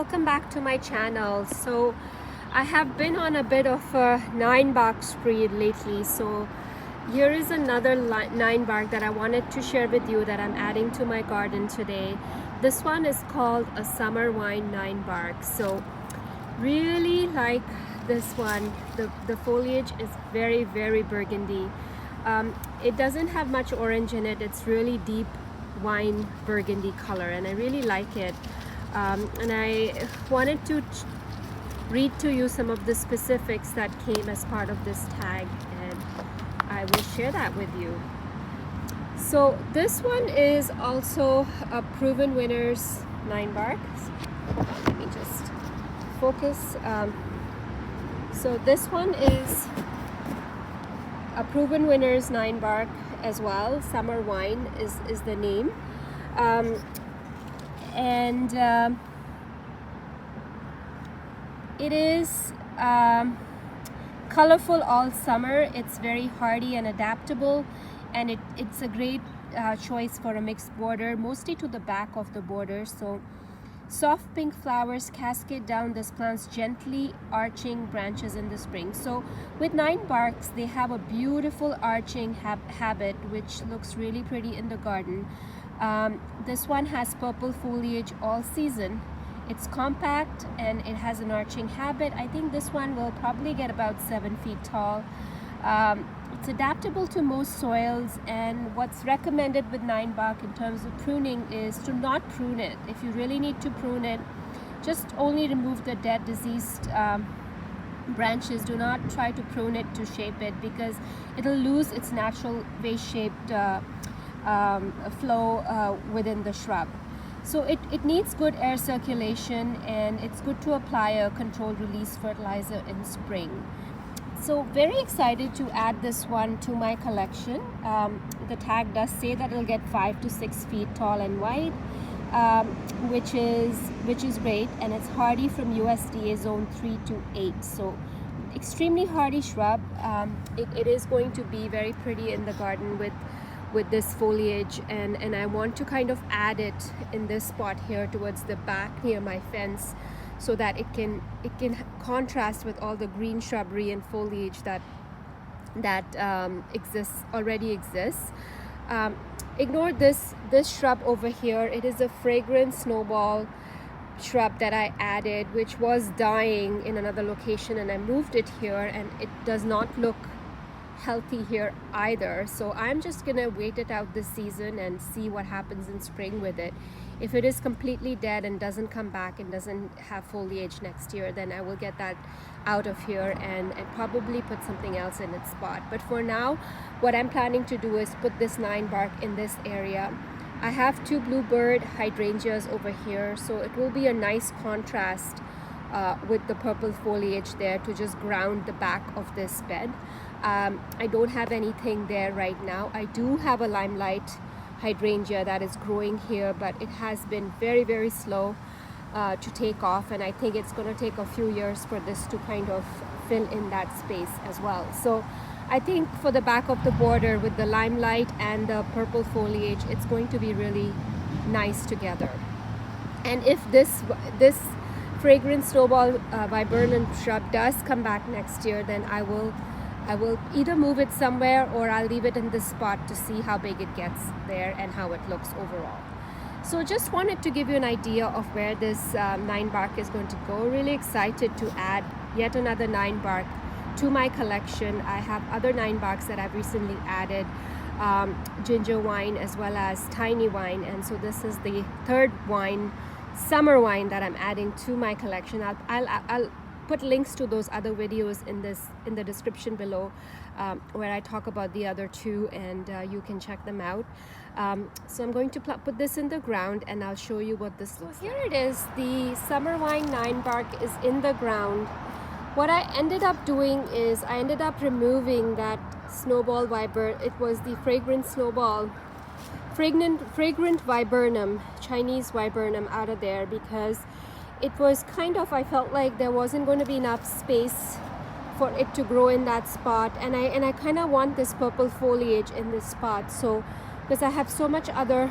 welcome back to my channel. So I have been on a bit of a Ninebark spree lately, so here is another Ninebark that I wanted to share with you that I'm adding to my garden today. This one is called a summer wine Ninebark. So really like this one. The foliage is very burgundy. It doesn't have much orange in it. It's really deep wine burgundy color, and I really like it. And I wanted to read to you some of the specifics that came as part of this tag, and I will share that with you. So this one is also a proven winners Ninebark. Let me just focus. So this one is a proven winners Ninebark as well. Summer wine is the name. It is colorful all summer. It's very hardy and adaptable, and it's a great choice for a mixed border, mostly to the back of the border. So soft pink flowers cascade down this plant's gently arching branches in the spring. So with Ninebarks, they have a beautiful arching habit which looks really pretty in the garden. This one has purple foliage all season. It's compact and it has an arching habit. I think this one will probably get about 7 feet tall. It's adaptable to most soils, and what's recommended with Ninebark in terms of pruning is to not prune it. If you really need to prune it, just only remove the dead, diseased branches. Do not try to prune it to shape it, because it'll lose its natural vase-shaped flow within the shrub. So it needs good air circulation, and it's good to apply a controlled release fertilizer in spring. So very excited to add this one to my collection. The tag does say that it'll get 5 to 6 feet tall and wide, which is great, and it's hardy from USDA zone 3 to 8. So extremely hardy shrub. It is going to be very pretty in the garden with this foliage, and I want to kind of add it in this spot here towards the back near my fence, so that it can contrast with all the green shrubbery and foliage that already exists. Ignore this shrub over here. It is a fragrant snowball shrub that I added, which was dying in another location, and I moved it here, and it does not look healthy here either. So I'm just gonna wait it out this season and see what happens in spring with it. If it is completely dead and doesn't come back and doesn't have foliage next year, then I will get that out of here and probably put something else in its spot. But for now, what I'm planning to do is put this Ninebark in this area. I have 2 bluebird hydrangeas over here, so it will be a nice contrast with the purple foliage there to just ground the back of this bed. I don't have anything there right now. I do have a limelight hydrangea that is growing here, but it has been very slow to take off, and I think it's going to take a few years for this to kind of fill in that space as well. So I think for the back of the border with the limelight and the purple foliage, it's going to be really nice together. And if this fragrant snowball viburnum shrub does come back next year, then I will either move it somewhere, or I'll leave it in this spot to see how big it gets there and how it looks overall. So just wanted to give you an idea of where this Ninebark is going to go. Really excited to add yet another Ninebark to my collection. I have other Ninebarks that I've recently added, ginger wine as well as tiny wine, and so this is the third wine, summer wine, that I'm adding to my collection. I'll put links to those other videos in the description below, where I talk about the other 2, and you can check them out. So I'm going to put this in the ground, and I'll show you what this looks like. Here it is. The summer wine Ninebark is in the ground. What I ended up doing is I ended up removing that snowball it was the fragrant snowball, fragrant viburnum, Chinese viburnum, out of there, because it was kind of, I felt like there wasn't going to be enough space for it to grow in that spot, and I kind of want this purple foliage in this spot. So because I have so much other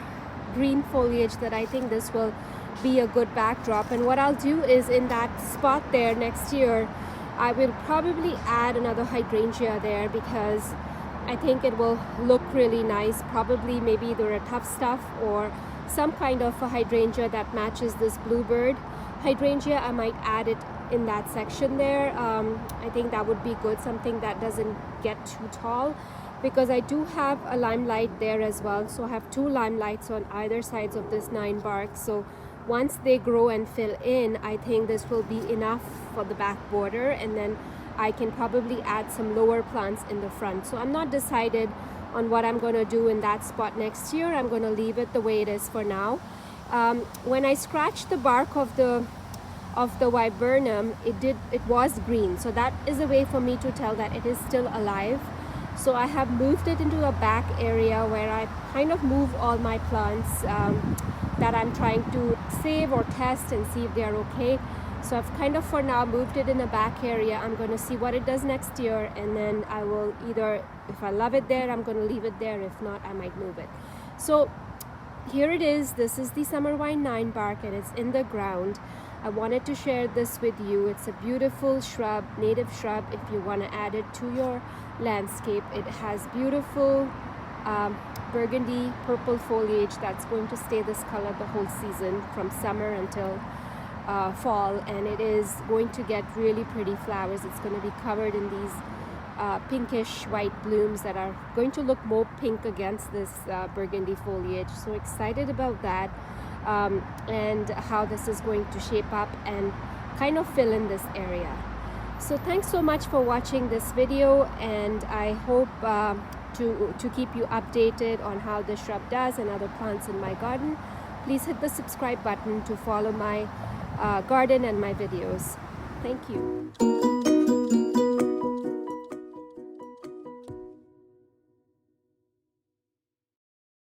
green foliage that I think this will be a good backdrop. And what I'll do is in that spot there next year, I will probably add another hydrangea there because I think it will look really nice. Probably maybe either a tough stuff or some kind of a hydrangea that matches this bluebird hydrangea. I might add it in that section there. I think that would be good, something that doesn't get too tall, because I do have a limelight there as well. So I have two limelights on either sides of this 9-bark. So once they grow and fill in, I think this will be enough for the back border, and then I can probably add some lower plants in the front. So I'm not decided on what I'm going to do in that spot next year. I'm going to leave it the way it is for now. When I scratched the bark of the viburnum, it was green, so that is a way for me to tell that it is still alive. So I have moved it into a back area where I kind of move all my plants that I'm trying to save or test and see if they are okay. So I've kind of for now moved it in a back area. I'm going to see what it does next year, and then I will either, if I love it there, I'm going to leave it there. If not, I might move it. So here it is. This is the summer vine 9-bark, and it's in the ground. I wanted to share this with you. It's a beautiful shrub, native shrub. If you want to add it to your landscape, it has beautiful burgundy purple foliage that's going to stay this color the whole season from summer until fall, and it is going to get really pretty flowers. It's going to be covered in these pinkish white blooms that are going to look more pink against this burgundy foliage. So excited about that, and how this is going to shape up and kind of fill in this area. So thanks so much for watching this video, and I hope to keep you updated on how this shrub does and other plants in my garden. Please hit the subscribe button to follow my garden and my videos. Thank you.